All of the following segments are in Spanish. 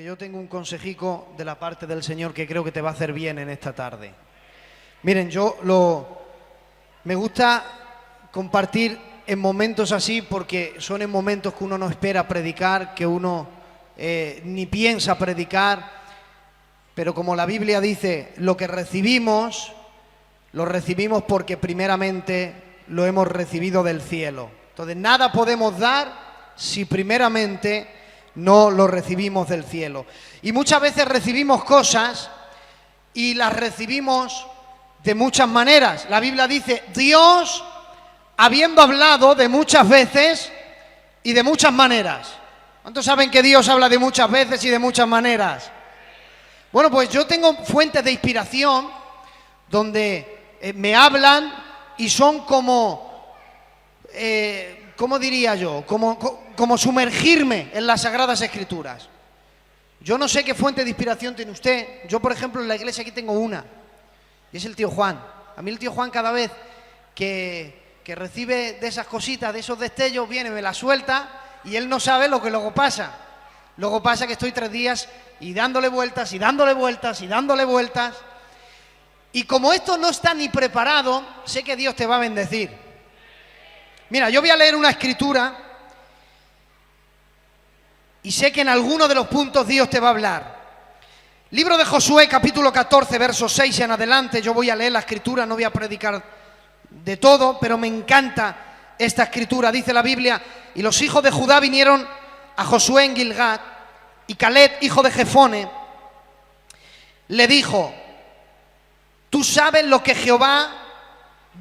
yo tengo un consejico de la parte del Señor que creo que te va a hacer bien en esta tarde. Miren, me gusta compartir en momentos así porque son en momentos que uno no espera predicar, que uno ni piensa predicar, pero como la Biblia dice, lo que recibimos, lo recibimos porque primeramente lo hemos recibido del cielo. Entonces nada podemos dar si primeramente no lo recibimos del cielo. Y muchas veces recibimos cosas y las recibimos de muchas maneras. La Biblia dice, Dios, habiendo hablado de muchas veces y de muchas maneras. ¿Cuántos saben que Dios habla de muchas veces y de muchas maneras? Bueno, pues yo tengo fuentes de inspiración donde me hablan y son como, ¿cómo diría yo? Como sumergirme en las Sagradas Escrituras. Yo no sé qué fuente de inspiración tiene usted. Yo, por ejemplo, en la iglesia aquí tengo una, y es el tío Juan. A mí el tío Juan cada vez que recibe de esas cositas, de esos destellos, viene, me la suelta y él no sabe lo que luego pasa. Luego pasa que estoy 3 días y dándole vueltas y dándole vueltas y dándole vueltas. Y como esto no está ni preparado, sé que Dios te va a bendecir. Mira, yo voy a leer una escritura y sé que en alguno de los puntos Dios te va a hablar. Libro de Josué, capítulo 14, versos 6 en adelante. Yo voy a leer la escritura, no voy a predicar de todo, pero me encanta esta escritura. Dice la Biblia, y los hijos de Judá vinieron a Josué en Gilgad, y Caleb, hijo de Jefone, le dijo, tú sabes lo que Jehová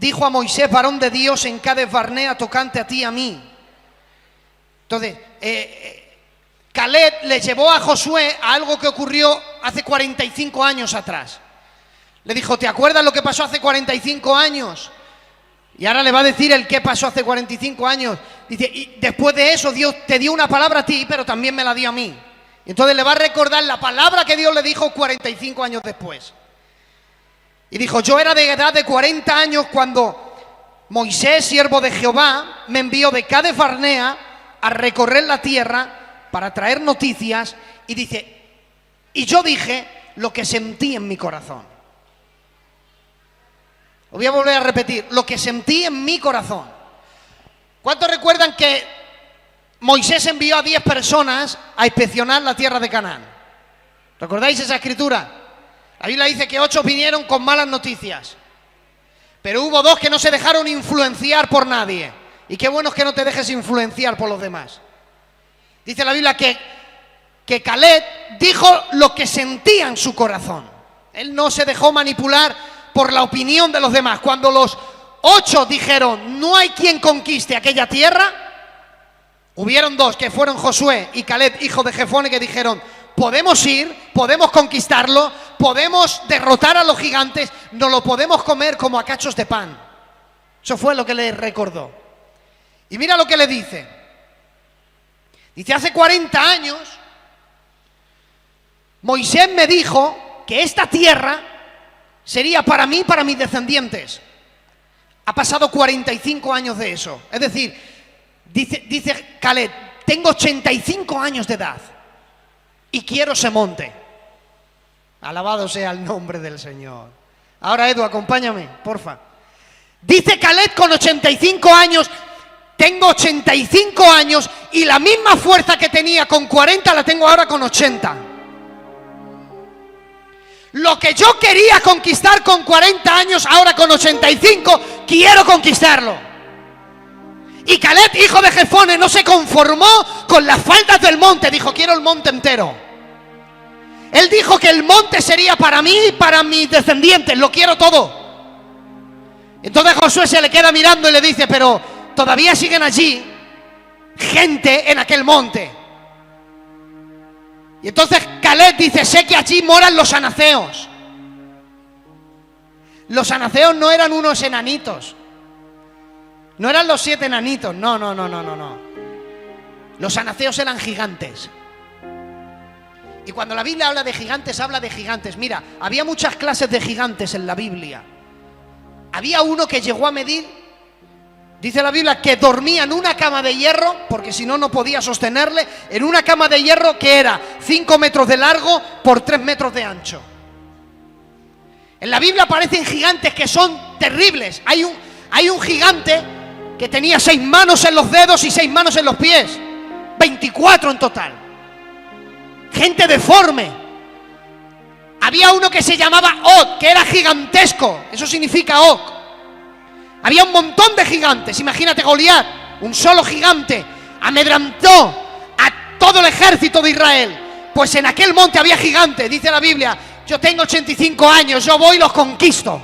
dijo a Moisés, varón de Dios, en Cades Barnea, tocante a ti y a mí. Entonces, Caleb le llevó a Josué a algo que ocurrió hace 45 años atrás. Le dijo, ¿te acuerdas lo que pasó hace 45 años? Y ahora le va a decir el qué pasó hace 45 años. Dice, y después de eso Dios te dio una palabra a ti, pero también me la dio a mí. Y entonces le va a recordar la palabra que Dios le dijo 45 años después. Y dijo, yo era de edad de 40 años cuando Moisés, siervo de Jehová, me envió de Cades Barnea a recorrer la tierra para traer noticias. Y dice, y yo dije lo que sentí en mi corazón. Lo voy a volver a repetir, lo que sentí en mi corazón. ¿Cuántos recuerdan que Moisés envió a 10 personas a inspeccionar la tierra de Canaán? ¿Recordáis esa escritura? La Biblia dice que 8 vinieron con malas noticias, pero hubo 2 que no se dejaron influenciar por nadie. Y qué bueno es que no te dejes influenciar por los demás. Dice la Biblia que Caleb dijo lo que sentía en su corazón. Él no se dejó manipular por la opinión de los demás. Cuando los 8 dijeron, no hay quien conquiste aquella tierra, hubieron 2 que fueron Josué y Caleb, hijo de Jefone, que dijeron, podemos ir, podemos conquistarlo, podemos derrotar a los gigantes, nos lo podemos comer como a cachos de pan. Eso fue lo que le recordó. Y mira lo que le dice. Dice, hace 40 años, Moisés me dijo que esta tierra sería para mí y para mis descendientes. Ha pasado 45 años de eso. Es decir, dice Caleb, tengo 85 años de edad y quiero ese monte. Alabado sea el nombre del Señor. Ahora, Edu, acompáñame, porfa. Dice Caleb con 85 años, tengo 85 años y la misma fuerza que tenía con 40 la tengo ahora con 80. Lo que yo quería conquistar con 40 años, ahora con 85, quiero conquistarlo. Y Caleb, hijo de Jefone, no se conformó con las faldas del monte, dijo, quiero el monte entero. Él dijo que el monte sería para mí y para mis descendientes, lo quiero todo. Entonces Josué se le queda mirando y le dice, pero todavía siguen allí gente en aquel monte. Y entonces Caleb dice, sé que allí moran los anaceos. Los anaceos no eran unos enanitos. No eran los 7 enanitos, no. Los anaceos eran gigantes. Y cuando la Biblia habla de gigantes, habla de gigantes. Mira, había muchas clases de gigantes en la Biblia. Había uno que llegó a medir Dice la Biblia que dormía en una cama de hierro, porque si no, no podía sostenerle, en una cama de hierro que era 5 metros de largo por 3 metros de ancho. En la Biblia aparecen gigantes que son terribles. Hay un gigante que tenía 6 manos en los dedos y 6 manos en los pies. 24 en total. Gente deforme. Había uno que se llamaba Og, que era gigantesco. Eso significa Og. Había un montón de gigantes. Imagínate Goliat, un solo gigante, amedrentó a todo el ejército de Israel. Pues en aquel monte había gigantes. Dice la Biblia, yo tengo 85 años, yo voy y los conquisto.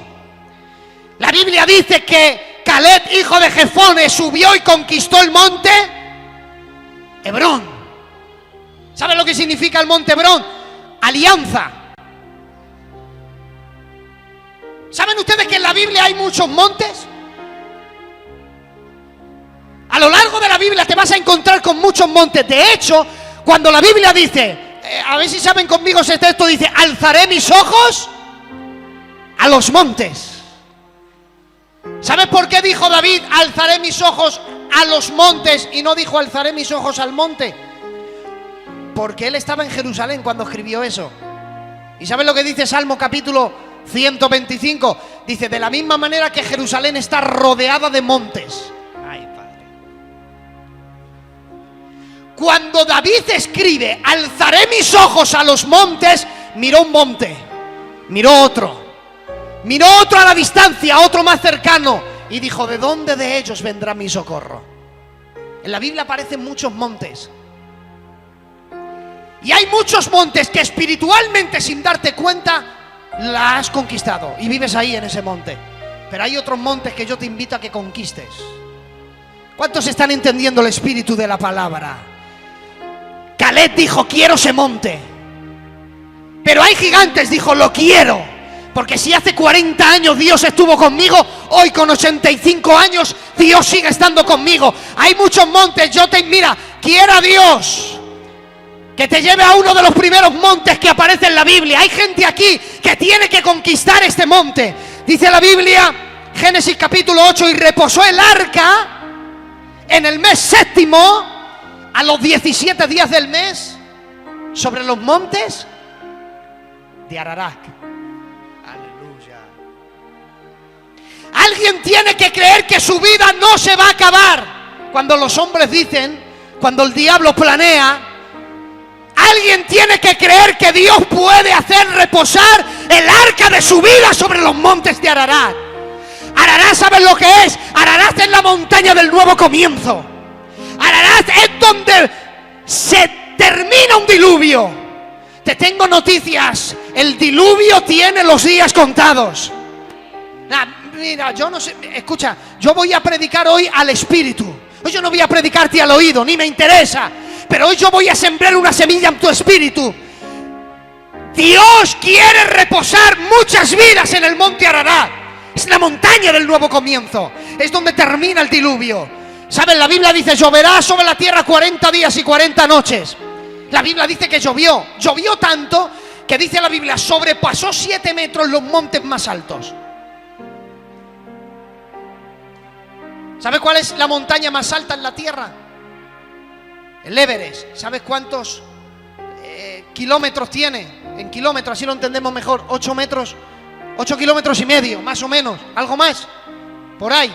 La Biblia dice que Caleb, hijo de Jefone, subió y conquistó el monte Hebrón. ¿Saben lo que significa el monte Hebrón? Alianza. ¿Saben ustedes que en la Biblia hay muchos montes? A lo largo de la Biblia te vas a encontrar con muchos montes. De hecho, cuando la Biblia dice, a ver si saben conmigo ese texto, dice, alzaré mis ojos a los montes. ¿Sabes por qué dijo David, alzaré mis ojos a los montes, y no dijo, alzaré mis ojos al monte? Porque él estaba en Jerusalén cuando escribió eso. ¿Y sabes lo que dice Salmo capítulo 125? Dice, de la misma manera que Jerusalén está rodeada de montes. Ay, Padre. Cuando David escribe, alzaré mis ojos a los montes, miró un monte, miró otro a la distancia, otro más cercano, y dijo, ¿de dónde de ellos vendrá mi socorro? En la Biblia aparecen muchos montes. Y hay muchos montes que espiritualmente, sin darte cuenta, la has conquistado y vives ahí en ese monte. Pero hay otros montes que yo te invito a que conquistes. ¿Cuántos están entendiendo el espíritu de la palabra? Caleb dijo, quiero ese monte. Pero hay gigantes, dijo, lo quiero. Porque si hace 40 años Dios estuvo conmigo, hoy con 85 años Dios sigue estando conmigo. Hay muchos montes, mira, quiera Dios que te lleve a uno de los primeros montes que aparece en la Biblia. Hay gente aquí que tiene que conquistar este monte. Dice la Biblia, Génesis capítulo 8, y reposó el arca en el mes séptimo, a los 17 días del mes, sobre los montes de Ararat. Aleluya. Alguien tiene que creer que su vida no se va a acabar. Cuando los hombres dicen, cuando el diablo planea, alguien tiene que creer que Dios puede hacer reposar el arca de su vida sobre los montes de Ararat. Ararat, ¿saben lo que es? Ararat es la montaña del nuevo comienzo. Ararat es donde se termina un diluvio. Te tengo noticias, el diluvio tiene los días contados. Mira, yo no sé, escucha, yo voy a predicar hoy al espíritu. Hoy yo no voy a predicarte al oído, ni me interesa. Pero hoy yo voy a sembrar una semilla en tu espíritu. Dios quiere reposar muchas vidas en el monte Ararat. Es la montaña del nuevo comienzo. Es donde termina el diluvio. ¿Saben? La Biblia dice, lloverá sobre la tierra 40 días y 40 noches. La Biblia dice que llovió. Llovió tanto que dice la Biblia, sobrepasó 7 metros los montes más altos. ¿Sabes cuál es la montaña más alta en la tierra? El Everest. ¿Sabes cuántos kilómetros tiene? En kilómetros, así lo entendemos mejor. 8 metros, 8 kilómetros y medio, más o menos. Algo más, por ahí.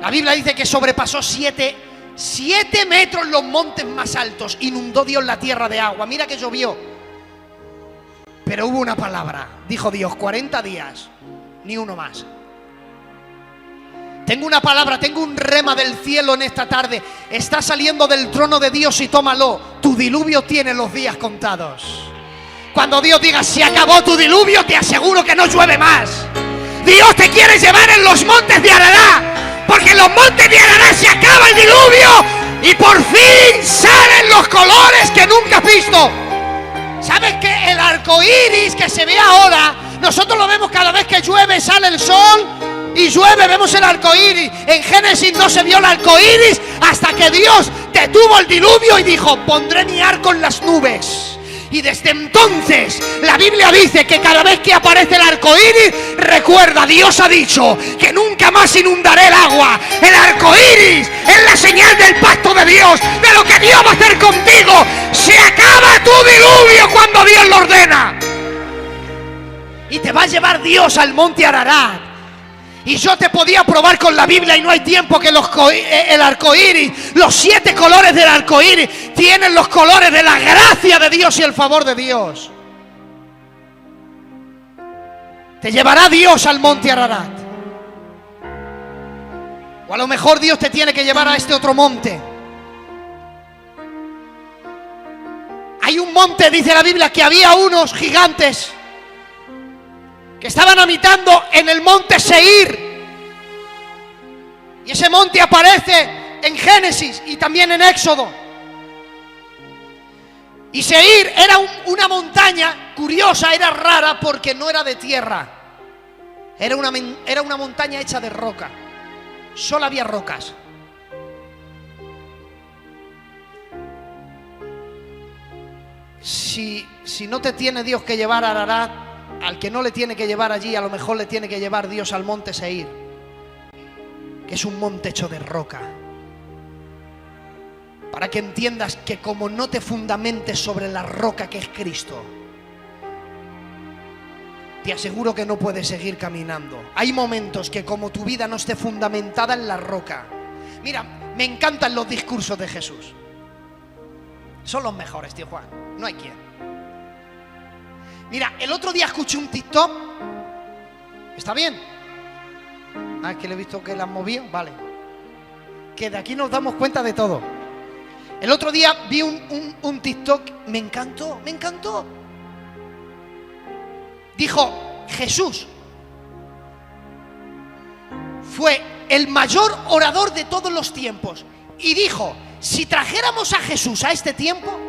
La Biblia dice que sobrepasó 7 metros los montes más altos. Inundó Dios la tierra de agua. Mira que llovió. Pero hubo una palabra. Dijo Dios, 40 días, ni uno más. Tengo una palabra, tengo un rema del cielo en esta tarde. Está saliendo del trono de Dios y tómalo. Tu diluvio tiene los días contados. Cuando Dios diga, se acabó tu diluvio, te aseguro que no llueve más. Dios te quiere llevar en los montes de Ararat. Porque en los montes de Ararat se acaba el diluvio y por fin salen los colores que nunca has visto. ¿Sabes que el arco iris que se ve ahora, nosotros lo vemos cada vez que llueve, sale el sol y llueve, vemos el arco iris? En Génesis no se vio el arco iris hasta que Dios detuvo el diluvio y dijo, pondré mi arco en las nubes. Y desde entonces la Biblia dice que cada vez que aparece el arco iris, recuerda, Dios ha dicho que nunca más inundaré el agua. El arco iris Te va a llevar Dios al monte Ararat. Y yo te podía probar con la Biblia, y no hay tiempo, que el arco iris, los 7 colores del arco iris, tienen los colores de la gracia de Dios y el favor de Dios. Te llevará Dios al monte Ararat. O a lo mejor Dios te tiene que llevar a este otro monte. Hay un monte, dice la Biblia, que había unos gigantes que estaban habitando en el monte Seir. Y ese monte aparece en Génesis y también en Éxodo. Y Seir era una montaña curiosa, era rara porque no era de tierra. Era una montaña hecha de roca. Solo había rocas. Si no te tiene Dios que llevar a Ararat, al que no le tiene que llevar allí, a lo mejor le tiene que llevar Dios al monte Seir, que es un monte hecho de roca. Para que entiendas que como no te fundamentes sobre la roca que es Cristo, te aseguro que no puedes seguir caminando. Hay momentos que como tu vida no esté fundamentada en la roca. Mira, me encantan los discursos de Jesús. Son los mejores, tío Juan. No hay quien. Mira, el otro día escuché un TikTok. ¿Está bien? Ah, es que le he visto que la han movido. Vale. Que de aquí nos damos cuenta de todo. El otro día vi un TikTok. Me encantó. Dijo, Jesús fue el mayor orador de todos los tiempos. Y dijo, si trajéramos a Jesús a este tiempo,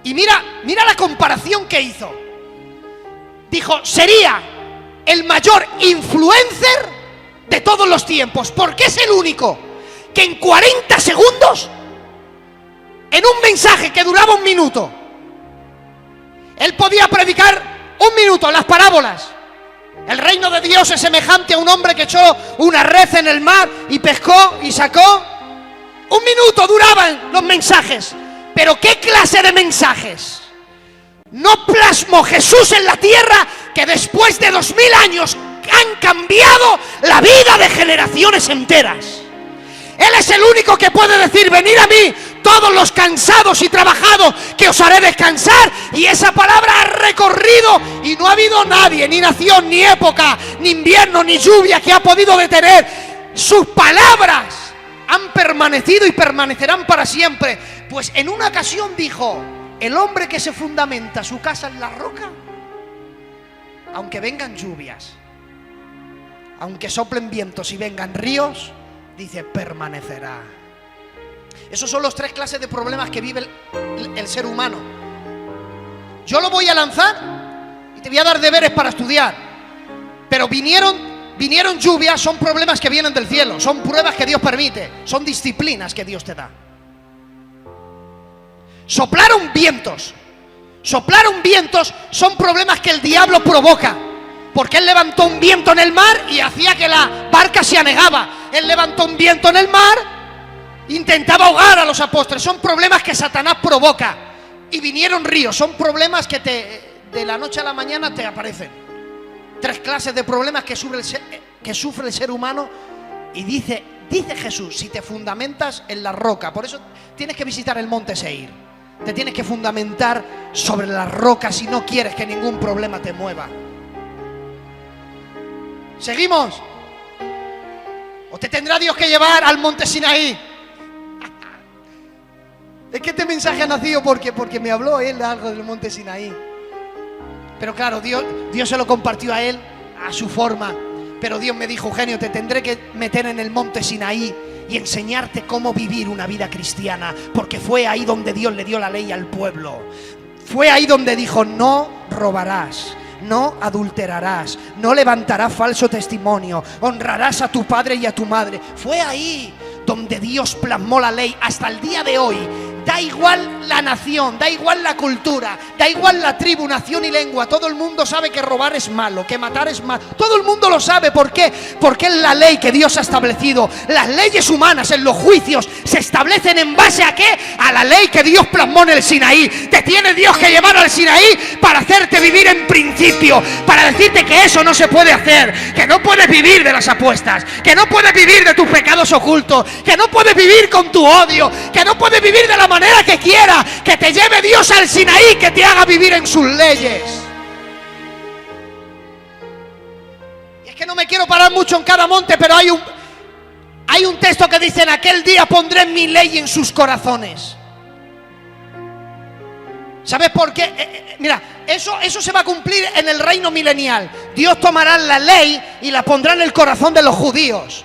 y mira la comparación que hizo. Dijo, sería el mayor influencer de todos los tiempos, porque es el único que en 40 segundos, en un mensaje que duraba 1 minuto, él podía predicar 1 minuto, las parábolas. El reino de Dios es semejante a un hombre que echó una red en el mar y pescó y sacó. 1 minuto duraban los mensajes. Pero ¿qué clase de mensajes no plasmó Jesús en la tierra, que después de 2000 años han cambiado la vida de generaciones enteras? Él es el único que puede decir, venid a mí todos los cansados y trabajados, que os haré descansar. Y esa palabra ha recorrido y no ha habido nadie, ni nación, ni época, ni invierno, ni lluvia, que ha podido detener. Sus palabras han permanecido y permanecerán para siempre. Pues en una ocasión dijo, el hombre que se fundamenta su casa en la roca, aunque vengan lluvias, aunque soplen vientos y vengan ríos, dice, permanecerá. Esos son los 3 clases de problemas que vive el ser humano. Yo lo voy a lanzar y te voy a dar deberes para estudiar. Pero vinieron lluvias, son problemas que vienen del cielo, son pruebas que Dios permite, son disciplinas que Dios te da. Soplaron vientos son problemas que el diablo provoca, porque él levantó un viento en el mar y hacía que la barca se anegaba. Él levantó un viento en el mar, intentaba ahogar a los apóstoles. Son problemas que Satanás provoca. Y vinieron ríos, son problemas que de la noche a la mañana te aparecen. 3 clases de problemas que sufre el ser humano. Y dice Jesús, si te fundamentas en la roca. Por eso tienes que visitar el monte Seir. Te tienes que fundamentar sobre la roca si no quieres que ningún problema te mueva. ¿Seguimos? ¿O te tendrá Dios que llevar al monte Sinaí? Es que este mensaje ha nacido porque me habló él algo del monte Sinaí. Pero claro, Dios se lo compartió a él a su forma. Pero Dios me dijo, Eugenio, te tendré que meter en el monte Sinaí y enseñarte cómo vivir una vida cristiana, porque fue ahí donde Dios le dio la ley al pueblo. Fue ahí donde dijo, no robarás, no adulterarás, no levantarás falso testimonio, honrarás a tu padre y a tu madre. Fue ahí donde Dios plasmó la ley. Hasta el día de hoy, Da igual la nación, da igual la cultura, da igual la tribu, nación y lengua. Todo el mundo sabe que robar es malo, que matar es malo. Todo el mundo lo sabe. ¿Por qué? Porque es la ley que Dios ha establecido. Las leyes humanas en los juicios se establecen en base a ¿qué? A la ley que Dios plasmó en el Sinaí. Te tiene Dios que llevar al Sinaí para hacerte vivir en principio, para decirte que eso no se puede hacer, que no puedes vivir de las apuestas, que no puedes vivir de tus pecados ocultos, que no puedes vivir con tu odio, que no puedes vivir de la manera que quiera, que te lleve Dios al Sinaí, que te haga vivir en sus leyes. Y es que no me quiero parar mucho en cada monte, pero hay un texto que dice: en aquel día pondré mi ley en sus corazones. ¿Sabes por qué? Mira, eso se va a cumplir en el reino milenial. Dios tomará la ley y la pondrá en el corazón de los judíos.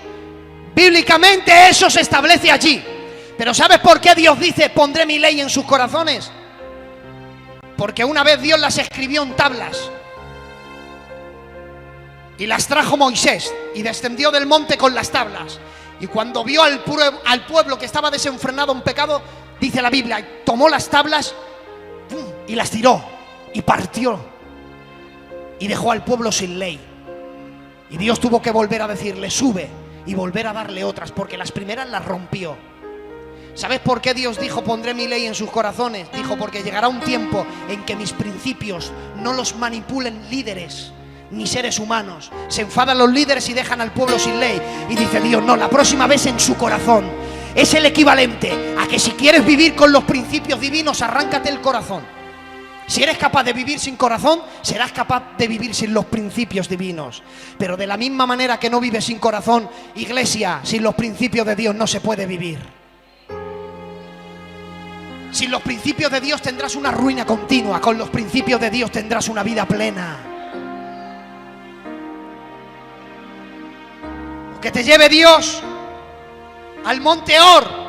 Bíblicamente eso se establece allí. Pero ¿sabes por qué Dios dice: pondré mi ley en sus corazones? Porque una vez Dios las escribió en tablas y las trajo Moisés y descendió del monte con las tablas. Y cuando vio al pueblo que estaba desenfrenado en pecado, dice la Biblia, tomó las tablas y las tiró y partió y dejó al pueblo sin ley. Y Dios tuvo que volver a decirle: sube, y volver a darle otras, porque las primeras las rompió. ¿Sabes por qué Dios dijo: pondré mi ley en sus corazones? Dijo: porque llegará un tiempo en que mis principios no los manipulen líderes ni seres humanos. Se enfadan los líderes y dejan al pueblo sin ley. Y dice Dios: no, la próxima vez en su corazón. Es el equivalente a que si quieres vivir con los principios divinos, arráncate el corazón. Si eres capaz de vivir sin corazón, serás capaz de vivir sin los principios divinos. Pero de la misma manera que no vives sin corazón, iglesia, sin los principios de Dios no se puede vivir. Sin los principios de Dios tendrás una ruina continua. Con los principios de Dios tendrás una vida plena. Que te lleve Dios al monte Or.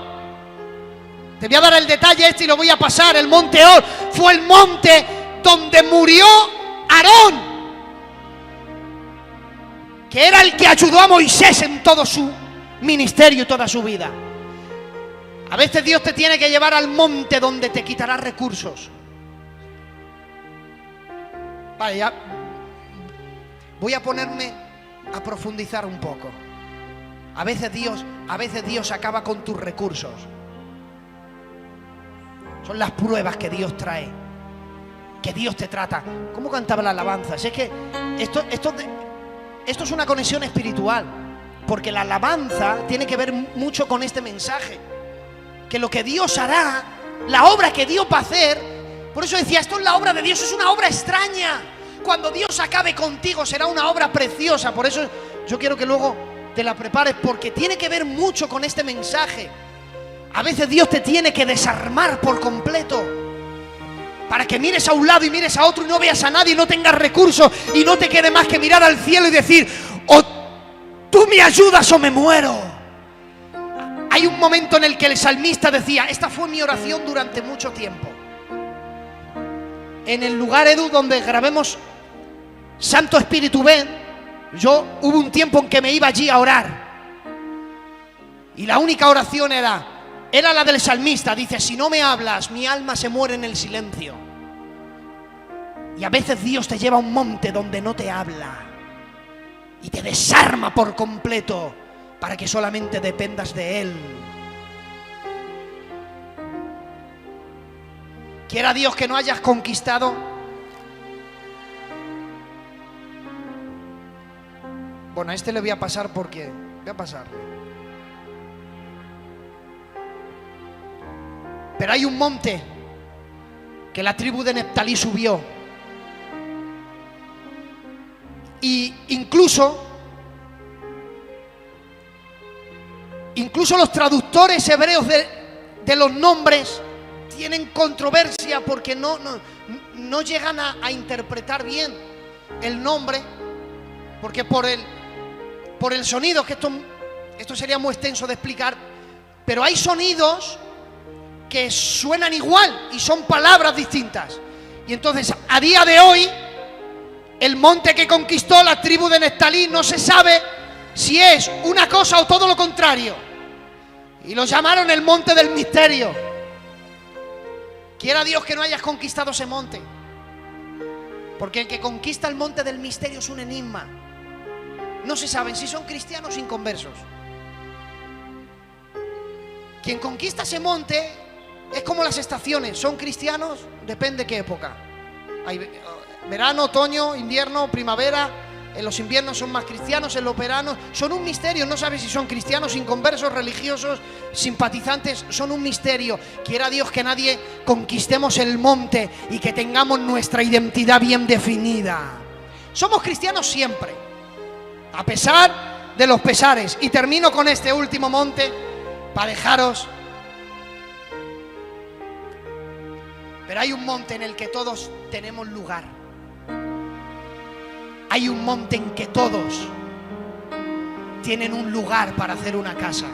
Te voy a dar el detalle y lo voy a pasar. El monte Or fue el monte donde murió Aarón, que era el que ayudó a Moisés en todo su ministerio y toda su vida. A veces Dios te tiene que llevar al monte donde te quitará recursos. Vale, ya voy a ponerme a profundizar un poco. A veces Dios acaba con tus recursos. Son las pruebas que Dios trae, que Dios te trata. ¿Cómo cantaba la alabanza? Si es que esto es una conexión espiritual, porque la alabanza tiene que ver mucho con este mensaje. Que lo que Dios hará, la obra que Dios va a hacer, por eso decía, esto es la obra de Dios, es una obra extraña. Cuando Dios acabe contigo será una obra preciosa. Por eso yo quiero que luego te la prepares, porque tiene que ver mucho con este mensaje. A veces Dios te tiene que desarmar por completo, para que mires a un lado y mires a otro y no veas a nadie y no tengas recursos y no te quede más que mirar al cielo y decir: o tú me ayudas o me muero. Hay un momento en el que el salmista decía, esta fue mi oración durante mucho tiempo. En el lugar, Edu, donde grabemos Santo Espíritu ven, hubo un tiempo en que me iba allí a orar. Y la única oración era la del salmista. Dice: si no me hablas, mi alma se muere en el silencio. Y a veces Dios te lleva a un monte donde no te habla y te desarma por completo, para que solamente dependas de Él. Quiera Dios que no hayas conquistado. Bueno, a este le voy a pasar porque... voy a pasarle. Pero hay un monte que la tribu de Neftalí subió. Y incluso los traductores hebreos de los nombres tienen controversia, porque no llegan a interpretar bien el nombre, porque por el sonido, que esto sería muy extenso de explicar, pero hay sonidos que suenan igual y son palabras distintas. Y entonces, a día de hoy, el monte que conquistó la tribu de Neftalí no se sabe si es una cosa o todo lo contrario. Y lo llamaron el monte del misterio. Quiera Dios que no hayas conquistado ese monte, porque el que conquista el monte del misterio es un enigma. No se saben si son cristianos o inconversos. Quien conquista ese monte es como las estaciones. ¿Son cristianos? Depende qué época. Hay verano, otoño, invierno, primavera. En los inviernos son más cristianos, en los veranos son un misterio. No sabes si son cristianos, inconversos, religiosos, simpatizantes. Son un misterio. Quiera Dios que nadie conquistemos el monte y que tengamos nuestra identidad bien definida. Somos cristianos siempre, a pesar de los pesares. Y termino con este último monte para dejaros. Pero hay un monte en el que todos tenemos lugar. Hay un monte en que todos tienen un lugar para hacer una casa.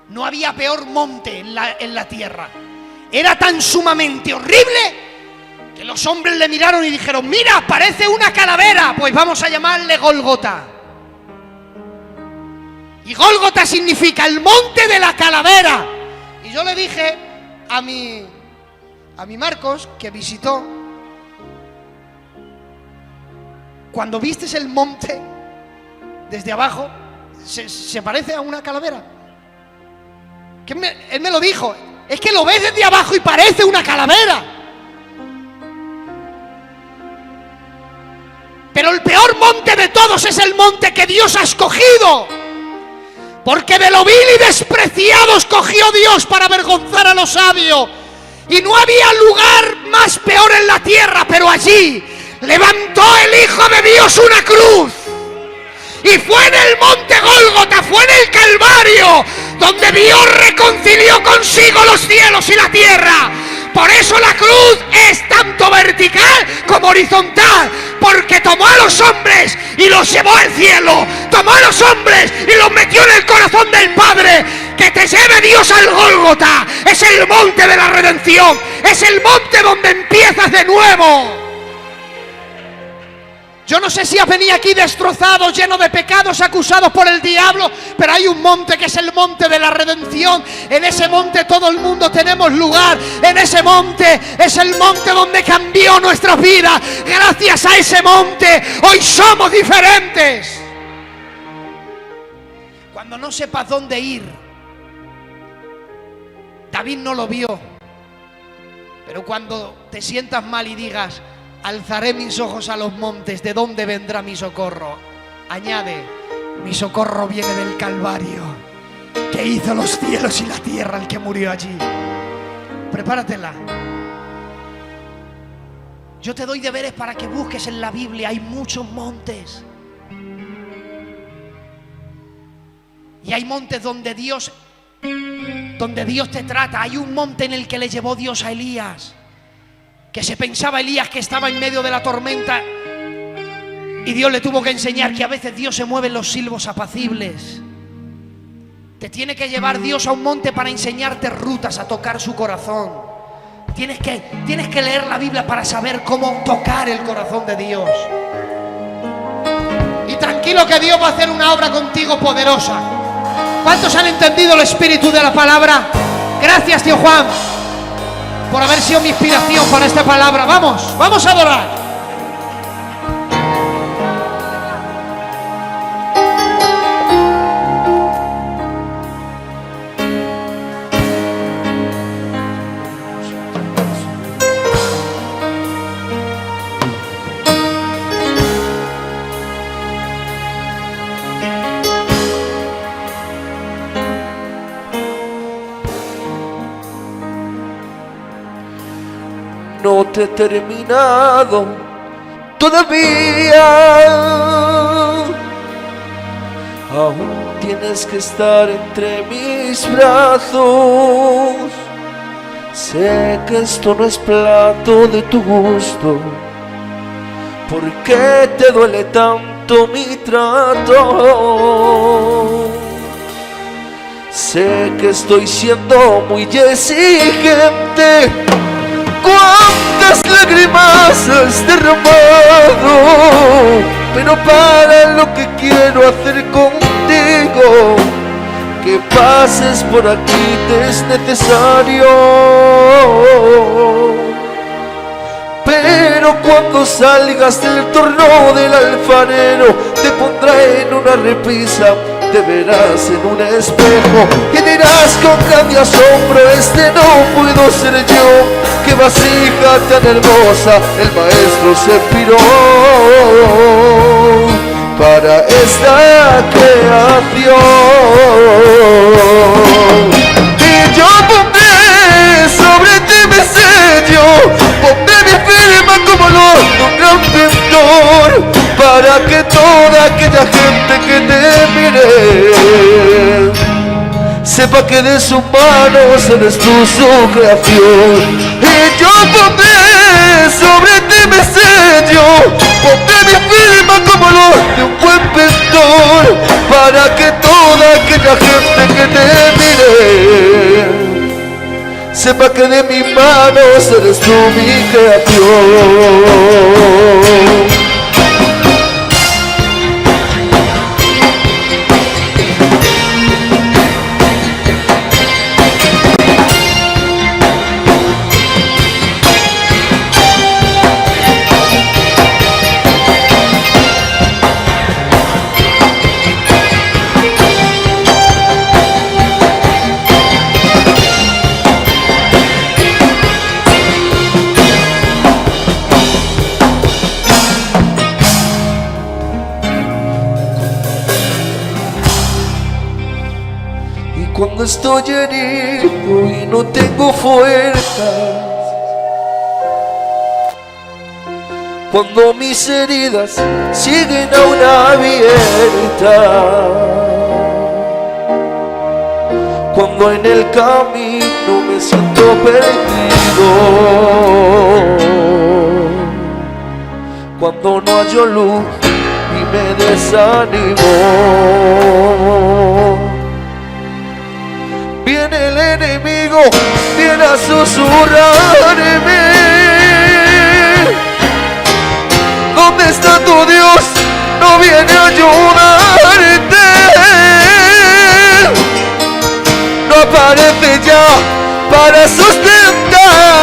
No había peor monte en la tierra. Era tan sumamente horrible que los hombres le miraron y dijeron: mira, parece una calavera, pues vamos a llamarle Gólgota. Y Gólgota significa el monte de la calavera. Y yo le dije a mi Marcos, que visitó: cuando vistes el monte desde abajo, se parece a una calavera. Él me lo dijo: es que lo ves desde abajo y parece una calavera. Pero el peor monte de todos es el monte que Dios ha escogido, porque de lo vil y despreciado escogió Dios para avergonzar a los sabios. Y no había lugar más peor en la tierra, pero allí levantó el Hijo de Dios una cruz. Y fue en el monte Gólgota, fue en el Calvario, donde Dios reconcilió consigo los cielos y la tierra. Por eso la cruz es tanto vertical como horizontal, porque tomó a los hombres y los llevó al cielo. Tomó a los hombres y los metió en el corazón del Padre. Que te lleve Dios al Gólgota. Es el monte de la redención. Es el monte donde empiezas de nuevo. Yo no sé si has venido aquí destrozado, lleno de pecados, acusados por el diablo, pero hay un monte que es el monte de la redención. En ese monte todo el mundo tenemos lugar. En ese monte es el monte donde cambió nuestras vidas. Gracias a ese monte hoy somos diferentes. Cuando no sepas dónde ir, David no lo vio, pero cuando te sientas mal y digas: alzaré mis ojos a los montes, ¿de dónde vendrá mi socorro? Añade: mi socorro viene del Calvario, que hizo los cielos y la tierra, el que murió allí. Prepáratela. Yo te doy deberes para que busques en la Biblia. Hay muchos montes. Y hay montes donde Dios te trata. Hay un monte en el que le llevó Dios a Elías, que se pensaba Elías que estaba en medio de la tormenta, y Dios le tuvo que enseñar que a veces Dios se mueve en los silbos apacibles. Te tiene que llevar Dios a un monte para enseñarte rutas, a tocar su corazón. Tienes que leer la Biblia para saber cómo tocar el corazón de Dios. Y tranquilo que Dios va a hacer una obra contigo poderosa. ¿Cuántos han entendido el espíritu de la palabra? Gracias, tío Juan, por haber sido mi inspiración para esta palabra. Vamos a adorar. No te he terminado todavía. Aún tienes que estar entre mis brazos. Sé que esto no es plato de tu gusto. ¿Por qué te duele tanto mi trato? Sé que estoy siendo muy exigente. ¿Cuántas lágrimas has derramado? Pero para lo que quiero hacer contigo, que pases por aquí te es necesario. Pero cuando salgas del torno del alfarero, te pondrá en una repisa, te verás en un espejo y dirás con grande asombro: este no puedo ser yo. Qué vasija tan hermosa, el maestro se piró para esta creación. Y yo pondré sobre ti mi sello, pondré mi firma como lo de un gran pintor, para que toda aquella gente que te mire sepa que de sus manos eres tú su creación. Y yo pondré sobre ti mi sello, pondré mi firma como lo de un buen pintor, para que toda aquella gente que te mire sepa que de mis manos eres tú mi creación. Cuando estoy herido y no tengo fuerzas, cuando mis heridas siguen aún abiertas, cuando en el camino me siento perdido, cuando no hallo luz y me desanimo, viene el enemigo, viene a susurrarme: ¿dónde está tu Dios? No viene a ayudarte, no aparece ya para sustentar